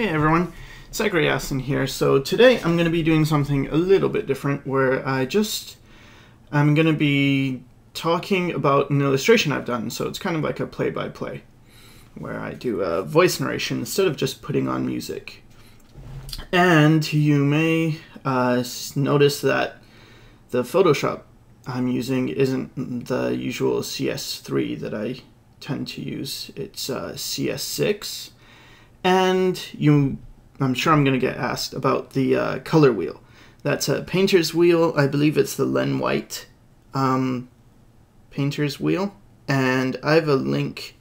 Hey everyone, Sycra here. So today I'm going to be doing something a little bit different where I'm going to be talking about an illustration I've done. So it's kind of like a play-by-play where I do a voice narration instead of just putting on music. And you may notice that the Photoshop I'm using isn't the usual CS3 that I tend to use. It's CS6. And I'm sure I'm going to get asked about the color wheel. That's a painter's wheel. I believe it's the Len White painter's wheel. And I have a link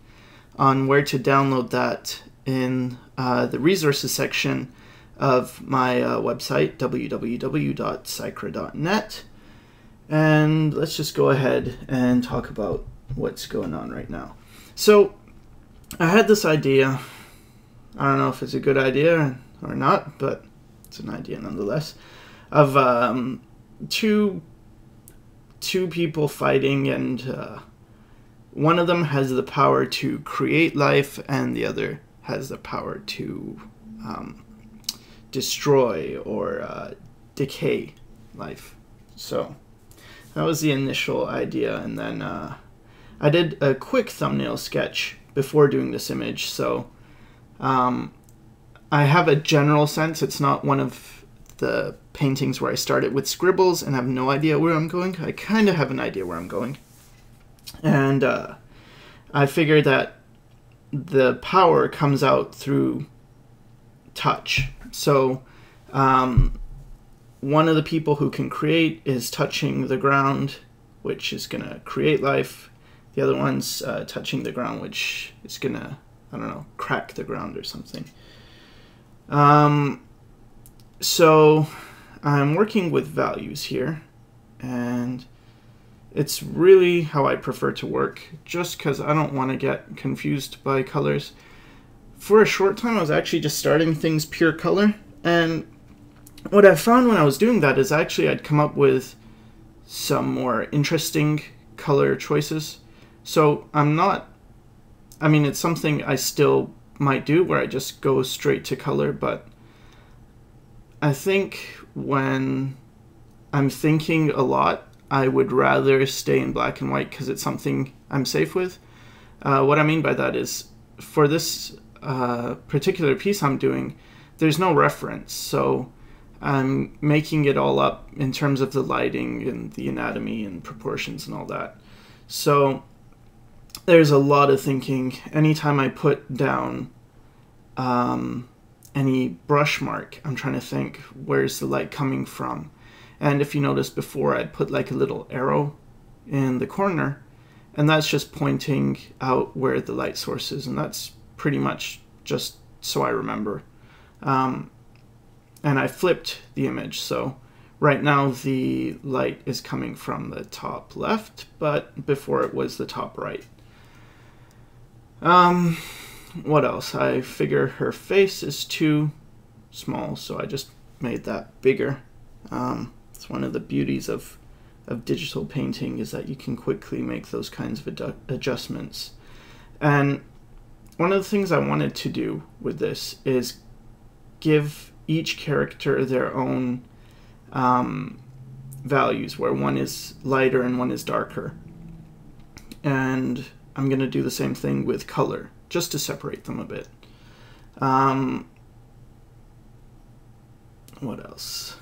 on where to download that in the resources section of my website, www.sycra.net. And let's just go ahead and talk about what's going on right now. So I had this idea. I don't know if it's a good idea or not, but it's an idea nonetheless, of two people fighting, and one of them has the power to create life and the other has the power to destroy or decay life. So that was the initial idea, and then I did a quick thumbnail sketch before doing this image, so I have a general sense. It's not one of the paintings where I started with scribbles and have no idea where I'm going. I kind of have an idea where I'm going. And I figured that the power comes out through touch. So one of the people who can create is touching the ground, which is going to create life. The other one's touching the ground, which is going to, I don't know, crack the ground or something. So I'm working with values here, and it's really how I prefer to work, just because I don't want to get confused by colors. For a short time, I was actually just starting things pure color, and what I found when I was doing that is actually I'd come up with some more interesting color choices. So it's something I still might do where I just go straight to color, but I think when I'm thinking a lot, I would rather stay in black and white because it's something I'm safe with. What I mean by that is, for this particular piece I'm doing, there's no reference, so I'm making it all up in terms of the lighting and the anatomy and proportions and all that. So there's a lot of thinking. Anytime I put down any brush mark, I'm trying to think, where's the light coming from? And if you noticed before, I'd put like a little arrow in the corner, and that's just pointing out where the light source is, and that's pretty much just so I remember. And I flipped the image, so right now the light is coming from the top left, but before it was the top right. What else? I figure her face is too small, so I just made that bigger. It's one of the beauties of digital painting, is that you can quickly make those kinds of adjustments. And one of the things I wanted to do with this is give each character their own values, where one is lighter and one is darker. And I'm going to do the same thing with color, just to separate them a bit. What else?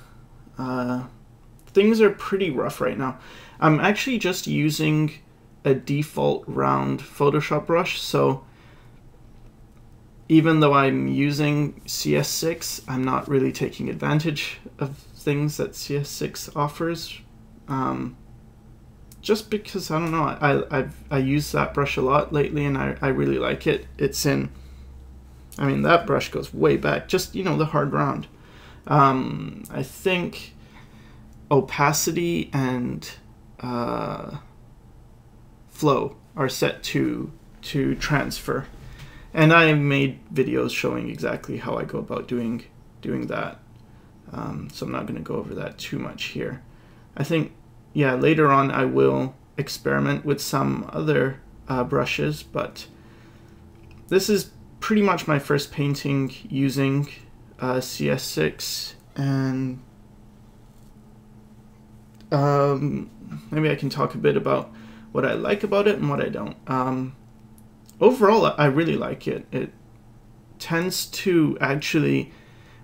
Things are pretty rough right now. I'm actually just using a default round Photoshop brush, so even though I'm using CS6, I'm not really taking advantage of things that CS6 offers. Just because, I don't know, I use that brush a lot lately, and I really like it. It's in, I mean, that brush goes way back, just, you know, the hard round. I think opacity and flow are set to transfer. And I made videos showing exactly how I go about doing that. So I'm not going to go over that too much here. I think, yeah, later on I will experiment with some other brushes, but this is pretty much my first painting using CS6, and maybe I can talk a bit about what I like about it and what I don't. Overall, I really like it. It tends to actually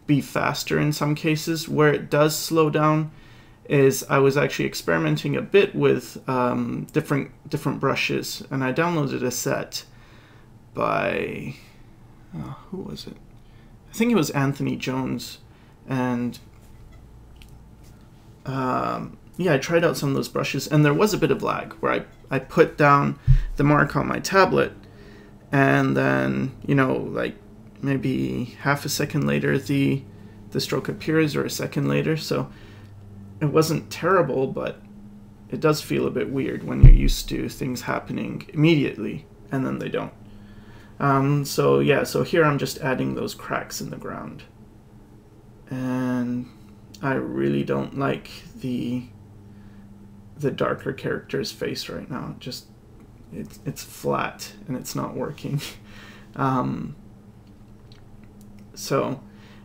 be faster in some cases. Where it does slow down is I was actually experimenting a bit with different brushes, and I downloaded a set by who was it? I think it was Anthony Jones, and yeah, I tried out some of those brushes, and there was a bit of lag where I put down the mark on my tablet, and then, you know, like maybe half a second later the stroke appears, or a second later. So it wasn't terrible, but it does feel a bit weird when you're used to things happening immediately and then they don't. So yeah, so here I'm just adding those cracks in the ground, and I really don't like the darker character's face right now. Just it's flat and it's not working. So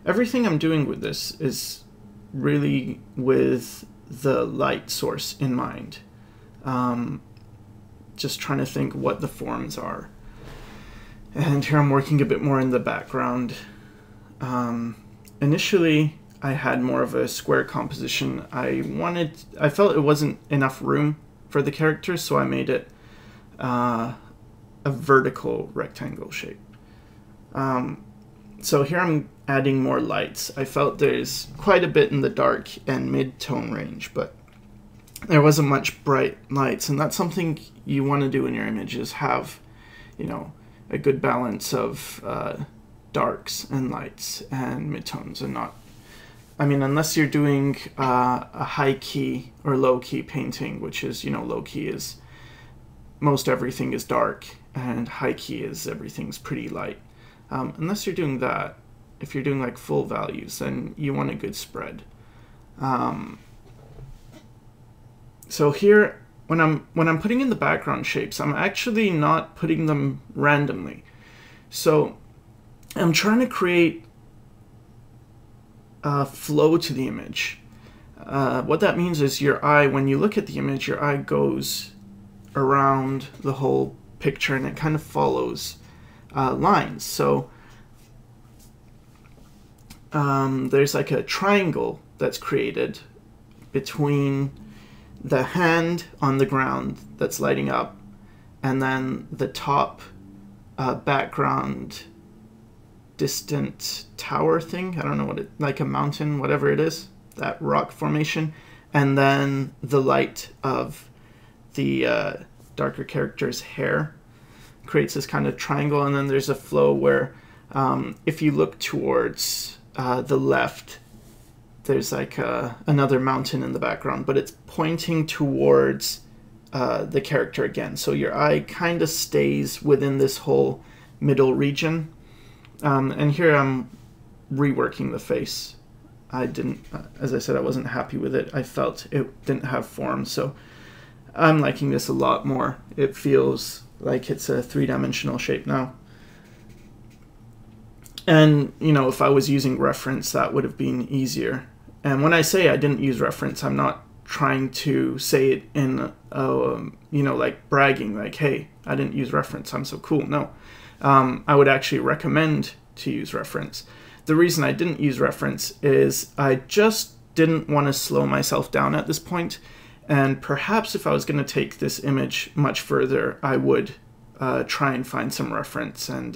everything I'm doing with this is really with the light source in mind. Just trying to think what the forms are. And here I'm working a bit more in the background. Initially, I had more of a square composition. I felt it wasn't enough room for the character, so I made it a vertical rectangle shape. So here I'm adding more lights. I felt there's quite a bit in the dark and mid-tone range, but there wasn't much bright lights, and that's something you want to do in your images, have, you know, a good balance of darks and lights and midtones, and not, I mean, unless you're doing a high-key or low-key painting, which is, you know, low-key is most everything is dark, and high-key is everything's pretty light. Unless you're doing that, if you're doing like full values, then you want a good spread. So here, when I'm putting in the background shapes, I'm actually not putting them randomly. So I'm trying to create a flow to the image. What that means is your eye, when you look at the image, your eye goes around the whole picture and it kind of follows lines. So there's like a triangle that's created between the hand on the ground that's lighting up, and then the top background distant tower thing. I don't know what it, like a mountain, whatever it is, that rock formation, and then the light of the darker character's hair creates this kind of triangle. And then there's a flow where if you look towards the left, there's like another mountain in the background, but it's pointing towards the character again. So your eye kind of stays within this whole middle region. And here I'm reworking the face. I didn't, as I said, I wasn't happy with it. I felt it didn't have form, so I'm liking this a lot more. It feels like it's a three-dimensional shape now. And, you know, if I was using reference, that would have been easier. And when I say I didn't use reference, I'm not trying to say it in, you know, like bragging, like, hey, I didn't use reference, I'm so cool. No, I would actually recommend to use reference. The reason I didn't use reference is I just didn't want to slow myself down at this point. And perhaps if I was going to take this image much further, I would try and find some reference. And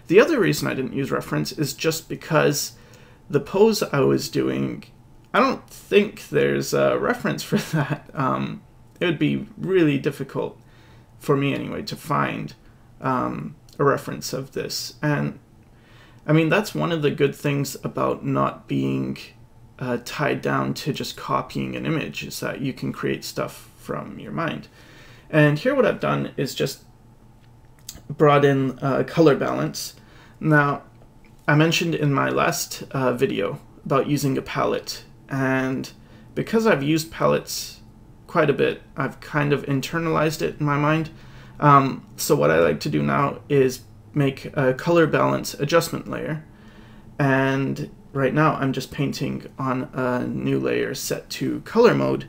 the other reason I didn't use reference is just because the pose I was doing, I don't think there's a reference for that. It would be really difficult for me anyway to find a reference of this. And I mean, that's one of the good things about not being tied down to just copying an image, is that you can create stuff from your mind. And here what I've done is just brought in color balance. Now, I mentioned in my last video about using a palette, and because I've used palettes quite a bit, I've kind of internalized it in my mind. So what I like to do now is make a color balance adjustment layer. And right now I'm just painting on a new layer set to color mode,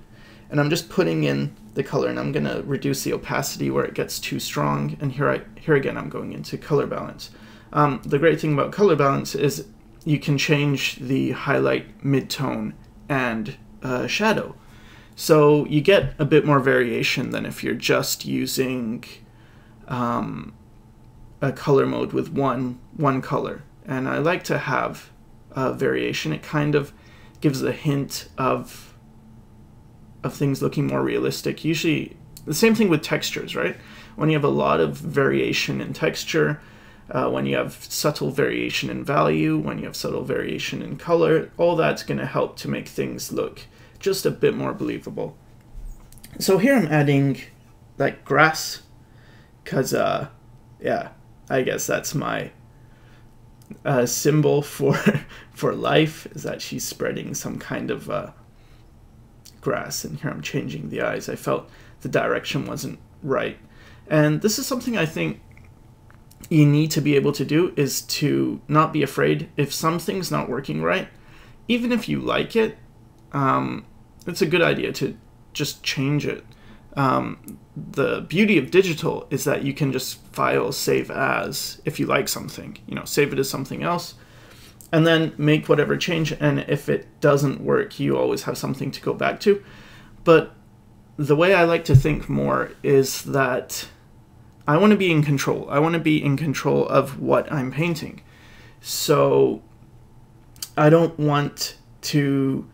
and I'm just putting in the color, and I'm going to reduce the opacity where it gets too strong. And here again I'm going into color balance. The great thing about color balance is you can change the highlight, midtone, and shadow. So you get a bit more variation than if you're just using a color mode with one color. And I like to have variation. It kind of gives a hint of things looking more realistic. Usually, the same thing with textures, right? When you have a lot of variation in texture, when you have subtle variation in value, when you have subtle variation in color, all that's going to help to make things look just a bit more believable. So here I'm adding like grass, because yeah, I guess that's my symbol for life, is that she's spreading some kind of grass. And here I'm changing the eyes. I felt the direction wasn't right, and this is something I think you need to be able to do, is to not be afraid if something's not working right. Even if you like it, it's a good idea to just change it. The beauty of digital is that you can just file save as if you like something, save it as something else, and then make whatever change. And if it doesn't work, you always have something to go back to. But the way I like to think more is that I want to be in control. I want to be in control of what I'm painting. So I don't want to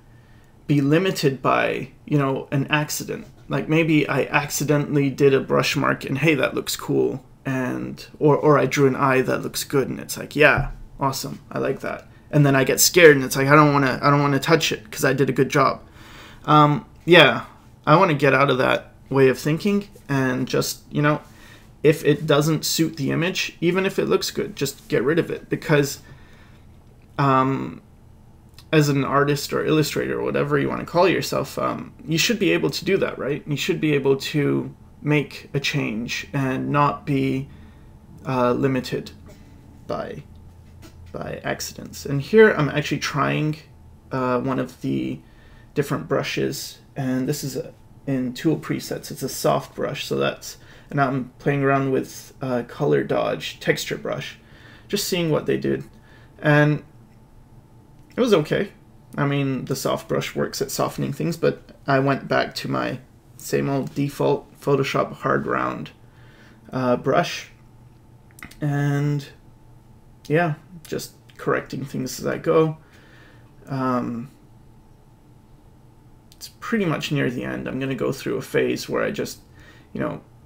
be limited by, an accident. Like maybe I accidentally did a brush mark and hey, that looks cool, and or I drew an eye that looks good, and it's like, yeah, awesome, I like that. And then I get scared and it's like, I don't want to touch it because I did a good job. Yeah, I want to get out of that way of thinking and just, if it doesn't suit the image, even if it looks good, just get rid of it. Because as an artist or illustrator or whatever you want to call yourself, you should be able to do that, right? You should be able to make a change and not be limited by accidents. And here I'm actually trying one of the different brushes, and this is in tool presets. It's a soft brush, so and I'm playing around with color dodge texture brush, just seeing what they did, and it was okay. I mean, the soft brush works at softening things, but I went back to my same old default Photoshop hard round brush, and yeah, just correcting things as I go. It's pretty much near the end. I'm going to go through a phase where I just,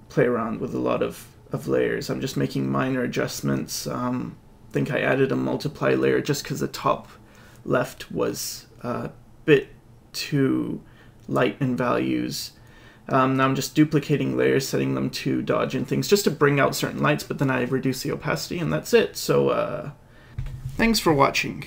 play around with a lot of layers. I'm just making minor adjustments. I think I added a multiply layer just because the top left was a bit too light in values. Now I'm just duplicating layers, setting them to dodge and things just to bring out certain lights, but then I reduce the opacity, and that's it. So thanks for watching.